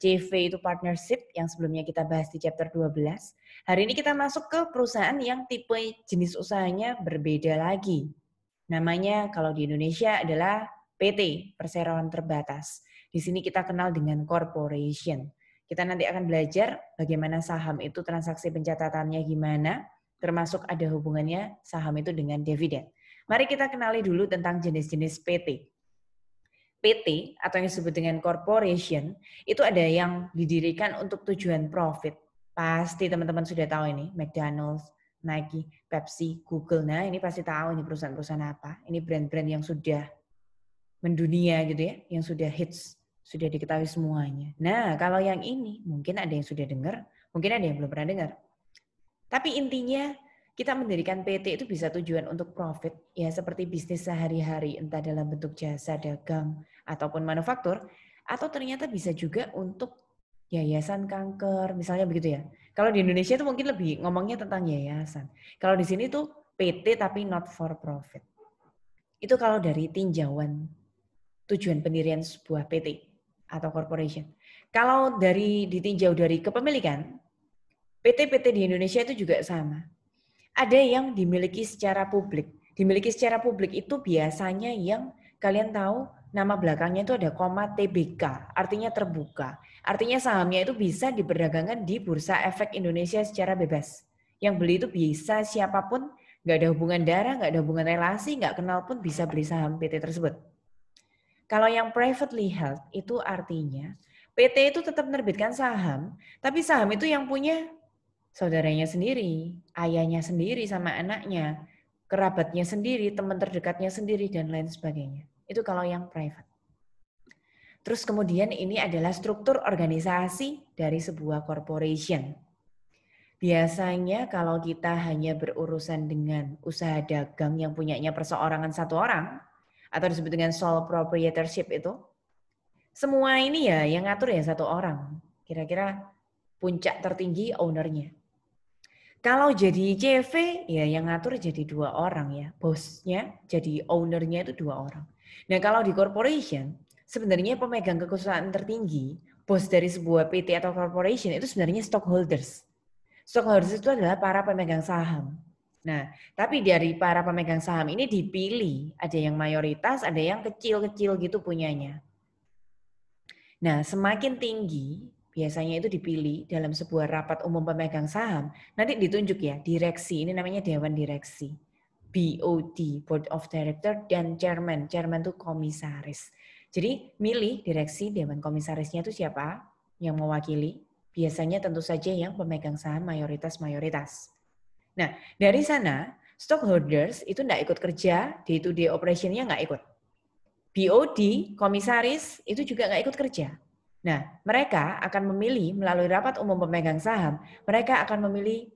CV itu partnership yang sebelumnya kita bahas di chapter 12. Hari ini kita masuk ke perusahaan yang tipe jenis usahanya berbeda lagi. Namanya kalau di Indonesia adalah PT, perseroan terbatas. Di sini kita kenal dengan corporation. Kita nanti akan belajar bagaimana saham itu transaksi pencatatannya gimana, termasuk ada hubungannya saham itu dengan dividen. Mari kita kenali dulu tentang jenis-jenis PT. PT atau yang disebut dengan corporation itu ada yang didirikan untuk tujuan profit. Pasti teman-teman sudah tahu ini, McDonald's, Nike, Pepsi, Google. Nah, ini pasti tahu ini perusahaan-perusahaan apa. Ini brand-brand yang sudah mendunia gitu ya, yang sudah hits, sudah diketahui semuanya. Nah, kalau yang ini mungkin ada yang sudah dengar, mungkin ada yang belum pernah dengar. Tapi intinya kita mendirikan PT itu bisa tujuan untuk profit, ya seperti bisnis sehari-hari, entah dalam bentuk jasa, dagang, ataupun manufaktur, atau ternyata bisa juga untuk yayasan kanker, misalnya begitu ya. Kalau di Indonesia itu mungkin lebih ngomongnya tentang yayasan. Kalau di sini tuh PT tapi not for profit. Itu kalau dari tinjauan tujuan pendirian sebuah PT atau corporation. Kalau ditinjau dari kepemilikan, PT-PT di Indonesia itu juga sama. Ada yang dimiliki secara publik. Dimiliki secara publik itu biasanya yang kalian tahu nama belakangnya itu ada koma TBK, artinya terbuka. Artinya sahamnya itu bisa diperdagangkan di Bursa Efek Indonesia secara bebas. Yang beli itu bisa siapapun, nggak ada hubungan darah, nggak ada hubungan relasi, nggak kenal pun bisa beli saham PT tersebut. Kalau yang privately held itu artinya PT itu tetap menerbitkan saham, tapi saham itu yang punya saudaranya sendiri, ayahnya sendiri sama anaknya, kerabatnya sendiri, teman terdekatnya sendiri, dan lain sebagainya. Itu kalau yang private. Terus kemudian ini adalah struktur organisasi dari sebuah corporation. Biasanya kalau kita hanya berurusan dengan usaha dagang yang punyanya perseorangan satu orang, atau disebut dengan sole proprietorship itu, semua ini ya yang ngatur ya satu orang. Kira-kira puncak tertinggi ownernya. Kalau jadi CV, ya yang ngatur jadi 2 orang ya. Bosnya jadi ownernya itu 2 orang. Nah kalau di corporation, sebenarnya pemegang kekuasaan tertinggi, bos dari sebuah PT atau corporation itu sebenarnya stockholders. Stockholders itu adalah para pemegang saham. Nah, tapi dari para pemegang saham ini dipilih, ada yang mayoritas, ada yang kecil-kecil gitu punyanya. Nah, semakin tinggi biasanya itu dipilih dalam sebuah rapat umum pemegang saham, nanti ditunjuk ya direksi, ini namanya dewan direksi. BOD, Board of Director, dan Chairman. Chairman itu komisaris. Jadi milih direksi dewan komisarisnya itu siapa yang mewakili. Biasanya tentu saja yang pemegang saham mayoritas-mayoritas. Nah, dari sana stockholders itu enggak ikut kerja, day-to-day operation-nya enggak ikut. BOD, komisaris, itu juga nggak ikut kerja. Nah, mereka akan memilih melalui rapat umum pemegang saham, mereka akan memilih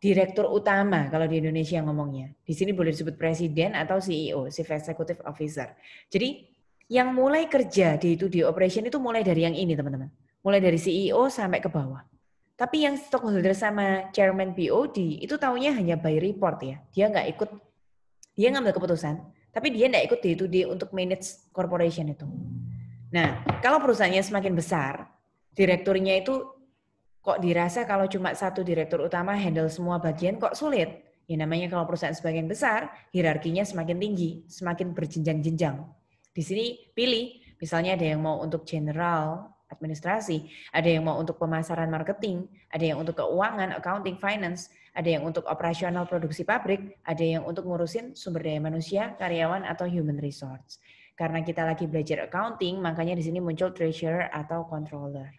direktur utama kalau di Indonesia ngomongnya. Di sini boleh disebut presiden atau CEO, Chief Executive Officer. Jadi yang mulai kerja di operation itu mulai dari yang ini teman-teman. Mulai dari CEO sampai ke bawah. Tapi yang stockholder sama chairman BOD itu taunya hanya by report ya. Dia nggak ikut, dia ngambil keputusan. Tapi dia tidak ikut day-to-day untuk manage corporation itu. Nah, kalau perusahaannya semakin besar, direkturnya itu kok dirasa kalau cuma satu direktur utama handle semua bagian kok sulit. Ya namanya kalau perusahaan semakin besar, hierarkinya semakin tinggi, semakin berjenjang-jenjang. Di sini pilih, misalnya ada yang mau untuk general, administrasi, ada yang mau untuk pemasaran marketing, ada yang untuk keuangan, accounting, finance, ada yang untuk operasional produksi pabrik, ada yang untuk ngurusin sumber daya manusia, karyawan, atau human resource. Karena kita lagi belajar accounting, makanya di sini muncul treasurer atau controller.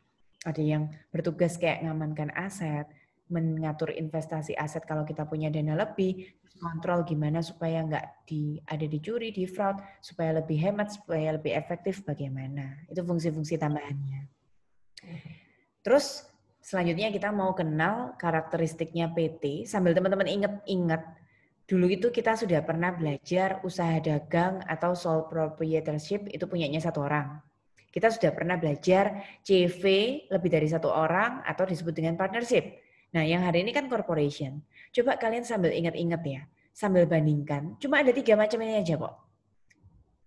Ada yang bertugas kayak ngamankan aset, mengatur investasi aset kalau kita punya dana lebih, kontrol gimana supaya nggak ada dicuri, di fraud, supaya lebih hemat, supaya lebih efektif bagaimana. Itu fungsi-fungsi tambahannya. Terus selanjutnya kita mau kenal karakteristiknya PT, sambil teman-teman ingat-ingat, dulu itu kita sudah pernah belajar usaha dagang atau sole proprietorship itu punyanya satu orang. Kita sudah pernah belajar CV lebih dari satu orang atau disebut dengan partnership. Nah yang hari ini kan corporation. Coba kalian sambil ingat-ingat ya, sambil bandingkan, cuma ada 3 macam ini aja kok.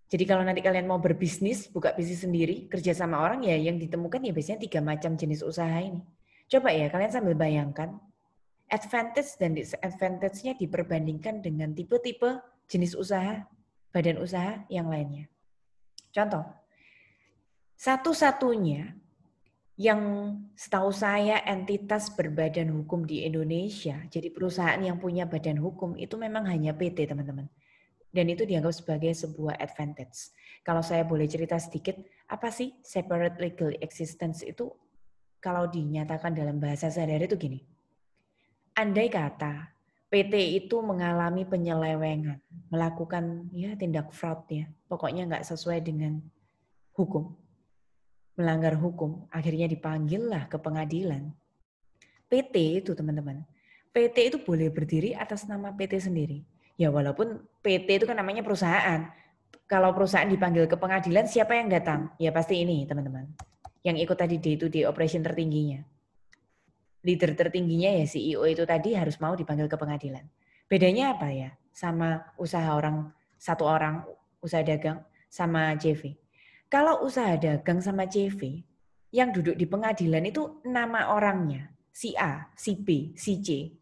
Jadi kalau nanti kalian mau berbisnis, buka bisnis sendiri, kerja sama orang ya yang ditemukan ya biasanya 3 macam jenis usaha ini. Coba ya kalian sambil bayangkan advantage dan disadvantage-nya diperbandingkan dengan tipe-tipe jenis usaha, badan usaha yang lainnya. Contoh, satu-satunya yang setahu saya entitas berbadan hukum di Indonesia, jadi perusahaan yang punya badan hukum itu memang hanya PT, teman-teman. Dan itu dianggap sebagai sebuah advantage. Kalau saya boleh cerita sedikit, apa sih separate legal existence itu? Kalau dinyatakan dalam bahasa sehari-hari itu gini. Andai kata PT itu mengalami penyelewengan, melakukan ya tindak fraud ya, pokoknya nggak sesuai dengan hukum, melanggar hukum, akhirnya dipanggillah ke pengadilan. PT itu teman-teman, PT itu boleh berdiri atas nama PT sendiri. Ya walaupun PT itu kan namanya perusahaan. Kalau perusahaan dipanggil ke pengadilan, siapa yang datang? Ya pasti ini teman-teman. Yang ikut tadi day-to-day operation tertingginya. Leader tertingginya ya CEO itu tadi harus mau dipanggil ke pengadilan. Bedanya apa ya? Sama usaha satu orang usaha dagang sama CV. Kalau usaha dagang sama CV, yang duduk di pengadilan itu nama orangnya. Si A, si B, si C.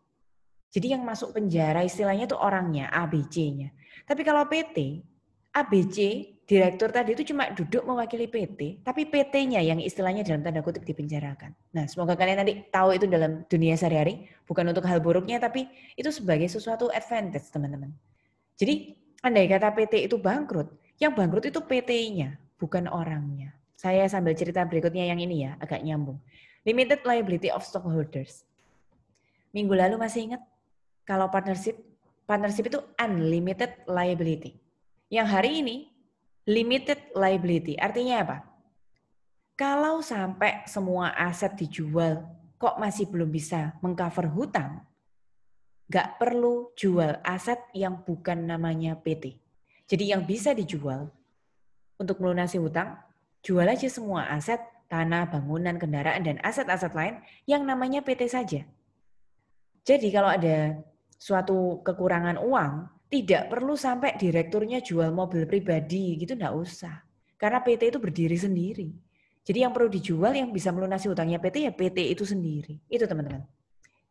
Jadi yang masuk penjara istilahnya itu orangnya, A, B, C-nya. Tapi kalau PT, A, B, C, direktur tadi itu cuma duduk mewakili PT, tapi PT-nya yang istilahnya dalam tanda kutip dipenjarakan. Nah, semoga kalian nanti tahu itu dalam dunia sehari-hari, bukan untuk hal buruknya, tapi itu sebagai sesuatu advantage, teman-teman. Jadi, andai kata PT itu bangkrut, yang bangkrut itu PT-nya, bukan orangnya. Saya sambil cerita berikutnya yang ini ya, agak nyambung. Limited liability of stockholders. Minggu lalu masih ingat? Kalau partnership itu unlimited liability. Yang hari ini limited liability. Artinya apa? Kalau sampai semua aset dijual, kok masih belum bisa mengcover hutang, nggak perlu jual aset yang bukan namanya PT. Jadi yang bisa dijual untuk melunasi hutang, jual aja semua aset, tanah, bangunan, kendaraan, dan aset-aset lain yang namanya PT saja. Jadi kalau ada suatu kekurangan uang, tidak perlu sampai direkturnya jual mobil pribadi gitu, enggak usah. Karena PT itu berdiri sendiri. Jadi yang perlu dijual yang bisa melunasi hutangnya PT ya PT itu sendiri. Itu teman-teman.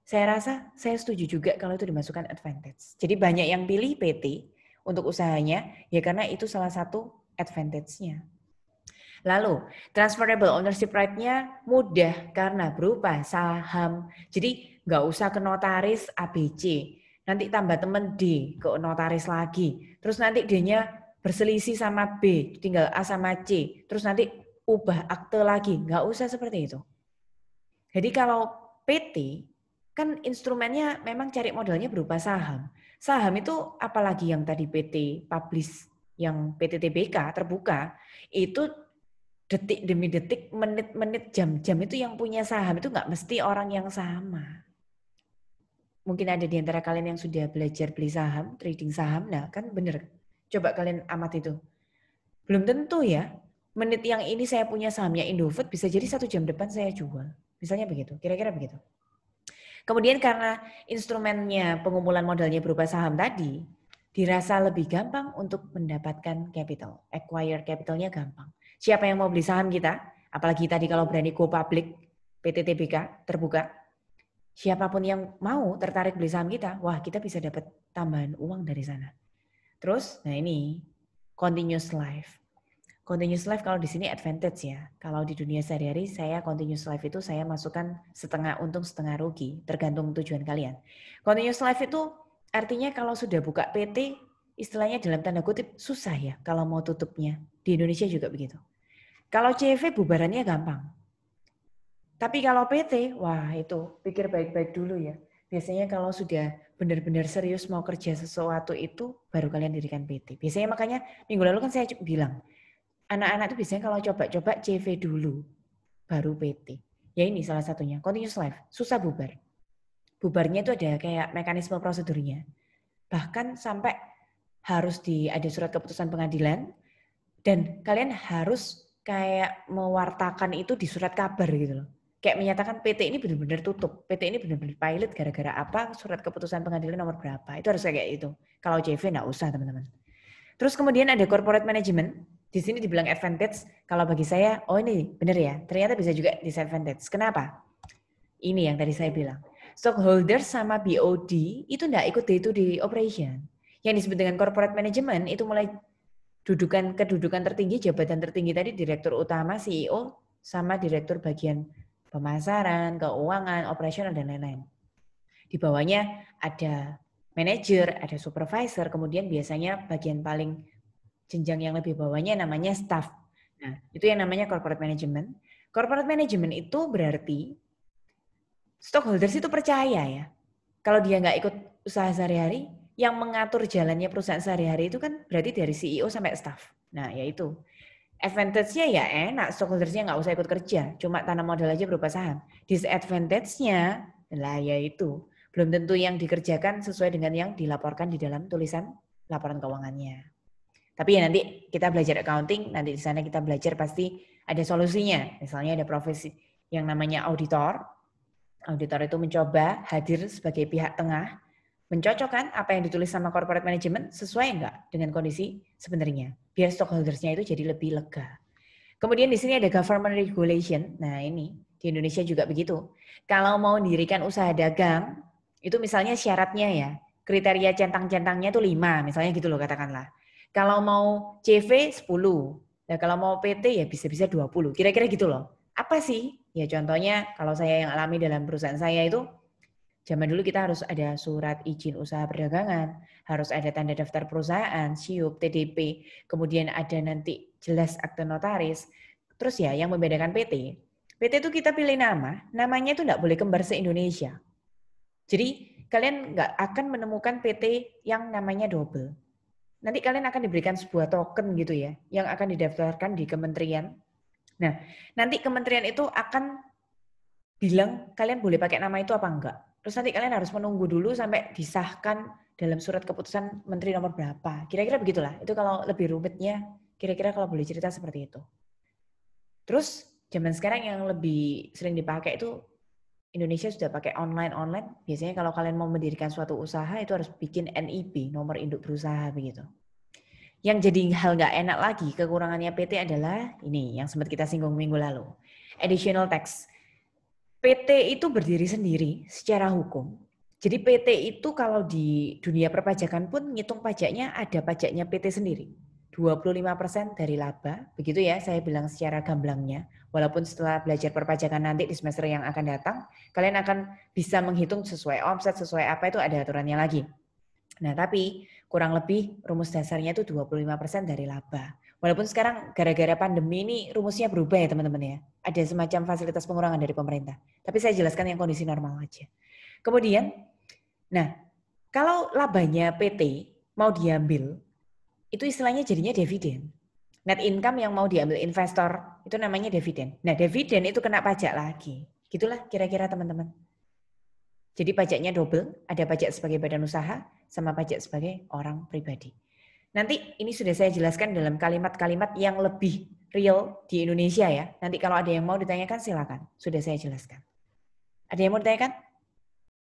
Saya rasa saya setuju juga kalau itu dimasukkan advantage. Jadi banyak yang pilih PT untuk usahanya ya karena itu salah satu advantage-nya. Lalu transferable ownership right-nya mudah karena berupa saham. Jadi nggak usah ke notaris ABC. Nanti tambah temen D ke notaris lagi. Terus nanti D-nya berselisih sama B, tinggal A sama C. Terus nanti ubah akte lagi. Nggak usah seperti itu. Jadi kalau PT kan instrumennya memang cari modalnya berupa saham. Saham itu apalagi yang tadi PT publish, yang PT TBK terbuka, itu detik demi detik, menit-menit, jam-jam itu yang punya saham itu nggak mesti orang yang sama. Mungkin ada di antara kalian yang sudah belajar beli saham, trading saham, nah kan bener. Coba kalian amati itu. Belum tentu ya, menit yang ini saya punya sahamnya Indofood, bisa jadi 1 jam depan saya jual. Misalnya begitu, kira-kira begitu. Kemudian karena instrumennya pengumpulan modalnya berupa saham tadi, dirasa lebih gampang untuk mendapatkan capital. Acquire capitalnya gampang. Siapa yang mau beli saham kita? Apalagi tadi kalau berani go public, PT TBK terbuka. Siapapun yang mau tertarik beli saham kita, wah kita bisa dapat tambahan uang dari sana. Terus, nah ini continuous life. Continuous life kalau di sini advantage ya. Kalau di dunia sehari-hari saya continuous life itu saya masukkan setengah untung setengah rugi, tergantung tujuan kalian. Continuous life itu artinya kalau sudah buka PT, istilahnya dalam tanda kutip susah ya kalau mau tutupnya. Di Indonesia juga begitu. Kalau CV bubarannya gampang. Tapi kalau PT, wah itu pikir baik-baik dulu ya. Biasanya kalau sudah benar-benar serius mau kerja sesuatu itu baru kalian dirikan PT. Biasanya makanya minggu lalu kan saya bilang, anak-anak itu biasanya kalau coba-coba CV dulu, baru PT. Ya ini salah satunya, continuous life, susah bubar. Bubarnya itu ada kayak mekanisme prosedurnya. Bahkan sampai harus ada surat keputusan pengadilan, dan kalian harus kayak mewartakan itu di surat kabar gitu loh. Kayak menyatakan PT ini benar-benar tutup, PT ini benar-benar pilot gara-gara apa, surat keputusan pengadilan nomor berapa. Itu harus kayak itu. Kalau CV nggak usah teman-teman. Terus kemudian ada corporate management. Di sini dibilang advantage. Kalau bagi saya, oh ini benar ya. Ternyata bisa juga disadvantage. Kenapa? Ini yang tadi saya bilang. Stockholder sama BOD itu enggak ikut day-to-day operation. Yang disebut dengan corporate management itu mulai kedudukan tertinggi, jabatan tertinggi tadi direktur utama, CEO, sama direktur bagian pemasaran, keuangan, operasional, dan lain-lain. Di bawahnya ada manager, ada supervisor, kemudian biasanya bagian paling jenjang yang lebih bawahnya namanya staff. Nah, itu yang namanya corporate management. Corporate management itu berarti stockholders itu percaya ya. Kalau dia nggak ikut usaha sehari-hari, yang mengatur jalannya perusahaan sehari-hari itu kan berarti dari CEO sampai staff. Nah, yaitu advantage-nya ya enak, stockholders-nya nggak usah ikut kerja, cuma tanam modal aja berupa saham. Disadvantage-nya lah yaitu belum tentu yang dikerjakan sesuai dengan yang dilaporkan di dalam tulisan laporan keuangannya. Tapi ya nanti kita belajar accounting, nanti di sana kita belajar pasti ada solusinya. Misalnya ada profesi yang namanya auditor. Auditor itu mencoba hadir sebagai pihak tengah, mencocokkan apa yang ditulis sama corporate management sesuai enggak dengan kondisi sebenarnya. Biar stockholders-nya itu jadi lebih lega. Kemudian di sini ada government regulation. Nah ini di Indonesia juga begitu. Kalau mau mendirikan usaha dagang, itu misalnya syaratnya ya, kriteria centang-centangnya itu 5, misalnya gitu loh katakanlah. Kalau mau CV 10, nah kalau mau PT ya bisa-bisa 20, kira-kira gitu loh. Apa sih? Ya contohnya kalau saya yang alami dalam perusahaan saya itu, zaman dulu kita harus ada surat izin usaha perdagangan, harus ada tanda daftar perusahaan, SIUP, TDP, kemudian ada nanti jelas akte notaris. Terus ya yang membedakan PT, PT itu kita pilih namanya itu enggak boleh kembar se-Indonesia. Jadi kalian nggak akan menemukan PT yang namanya double. Nanti kalian akan diberikan sebuah token gitu ya, yang akan didaftarkan di kementerian. Nah, nanti kementerian itu akan bilang kalian boleh pakai nama itu apa enggak. Terus nanti kalian harus menunggu dulu sampai disahkan dalam surat keputusan menteri nomor berapa. Kira-kira begitulah. Itu kalau lebih rumitnya, kira-kira kalau boleh cerita seperti itu. Terus zaman sekarang yang lebih sering dipakai itu Indonesia sudah pakai online. Biasanya kalau kalian mau mendirikan suatu usaha itu harus bikin NIB, nomor induk berusaha begitu. Yang jadi hal nggak enak lagi, kekurangannya PT adalah ini yang sempat kita singgung minggu lalu. Additional tax. PT itu berdiri sendiri secara hukum. Jadi PT itu kalau di dunia perpajakan pun ngitung pajaknya ada pajaknya PT sendiri. 25% dari laba, begitu ya saya bilang secara gamblangnya. Walaupun setelah belajar perpajakan nanti di semester yang akan datang, kalian akan bisa menghitung sesuai omset, sesuai apa itu ada aturannya lagi. Nah tapi kurang lebih rumus dasarnya itu 25% dari laba. Walaupun sekarang gara-gara pandemi ini rumusnya berubah ya teman-teman ya. Ada semacam fasilitas pengurangan dari pemerintah. Tapi saya jelaskan yang kondisi normal aja. Kemudian, nah kalau labanya PT mau diambil, itu istilahnya jadinya dividen. Net income yang mau diambil investor itu namanya dividen. Nah dividen itu kena pajak lagi. Gitulah kira-kira teman-teman. Jadi pajaknya double, ada pajak sebagai badan usaha sama pajak sebagai orang pribadi. Nanti ini sudah saya jelaskan dalam kalimat-kalimat yang lebih real di Indonesia ya. Nanti kalau ada yang mau ditanyakan silakan. Sudah saya jelaskan. Ada yang mau ditanyakan?